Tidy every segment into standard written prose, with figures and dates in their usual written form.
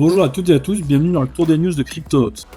Bonjour à toutes et à tous, bienvenue dans le tour des news de CryptoNote.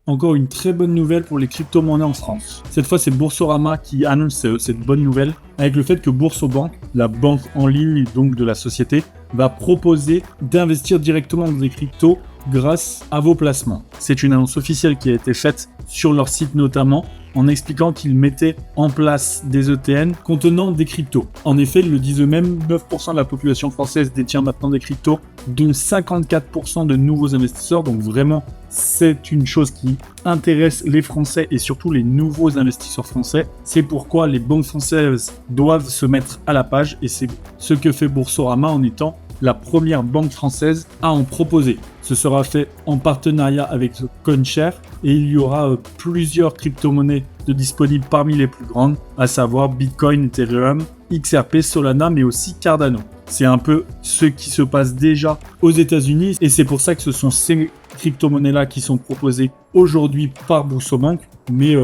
Encore une très bonne nouvelle pour les crypto-monnaies en France. Cette fois, c'est Boursorama qui annonce cette bonne nouvelle avec le fait que Boursobank, la banque en ligne donc de la société, va proposer d'investir directement dans des cryptos grâce à vos placements. C'est une annonce officielle qui a été faite sur leur site notamment en expliquant qu'ils mettaient en place des ETN contenant des cryptos. En effet, ils le disent eux-mêmes, 9% de la population française détient maintenant des cryptos, dont 54% de nouveaux investisseurs. Donc vraiment, c'est une chose qui intéresse les Français et surtout les nouveaux investisseurs français. C'est pourquoi les banques françaises doivent se mettre à la page et c'est ce que fait Boursorama en étant la première banque française à en proposer. Ce sera fait en partenariat avec CoinShare et il y aura plusieurs crypto-monnaies disponibles parmi les plus grandes, à savoir Bitcoin, Ethereum, XRP, Solana, mais aussi Cardano. C'est un peu ce qui se passe déjà aux États-Unis et c'est pour ça que ce sont ces crypto-monnaies-là qui sont proposées aujourd'hui par Boursobank, mais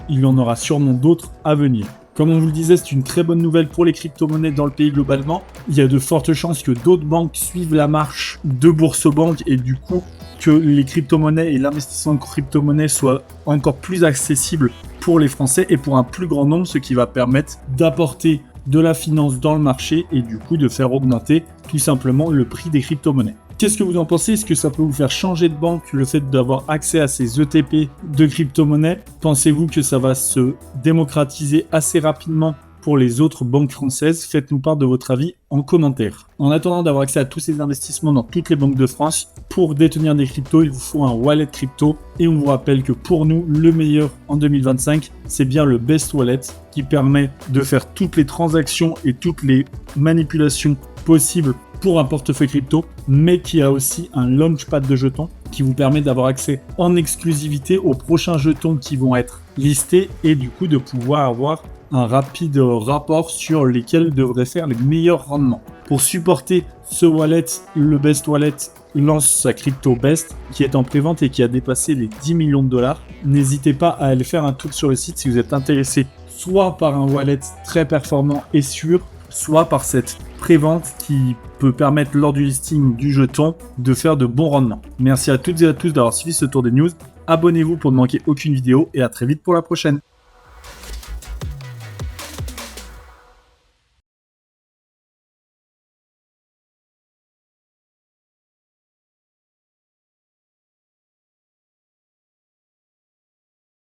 il y en aura sûrement d'autres à venir. Comme on vous le disait, c'est une très bonne nouvelle pour les crypto-monnaies dans le pays globalement. Il y a de fortes chances que d'autres banques suivent la marche de Boursobank et du coup que les crypto-monnaies et l'investissement en crypto-monnaies soient encore plus accessibles pour les Français et pour un plus grand nombre, ce qui va permettre d'apporter de la finance dans le marché et du coup de faire augmenter tout simplement le prix des crypto-monnaies. Qu'est-ce que vous en pensez? Est-ce que ça peut vous faire changer de banque, le fait d'avoir accès à ces ETP de crypto-monnaies? Pensez-vous que ça va se démocratiser assez rapidement pour les autres banques françaises? Faites-nous part de votre avis en commentaire. En attendant d'avoir accès à tous ces investissements dans toutes les banques de France, pour détenir des cryptos, il vous faut un wallet crypto. Et on vous rappelle que pour nous, le meilleur en 2025, c'est bien le Best Wallet qui permet de faire toutes les transactions et toutes les manipulations possibles pour un portefeuille crypto, mais qui a aussi un launchpad de jetons qui vous permet d'avoir accès en exclusivité aux prochains jetons qui vont être listés et du coup de pouvoir avoir un rapide rapport sur lesquels devraient faire les meilleurs rendements. Pour supporter ce wallet, le Best Wallet lance sa crypto Best qui est en prévente et qui a dépassé les 10 millions de dollars. N'hésitez pas à aller faire un tour sur le site si vous êtes intéressé soit par un wallet très performant et sûr, soit par cette prévente qui peut permettre lors du listing du jeton de faire de bons rendements. Merci à toutes et à tous d'avoir suivi ce tour des news. Abonnez-vous pour ne manquer aucune vidéo et à très vite pour la prochaine.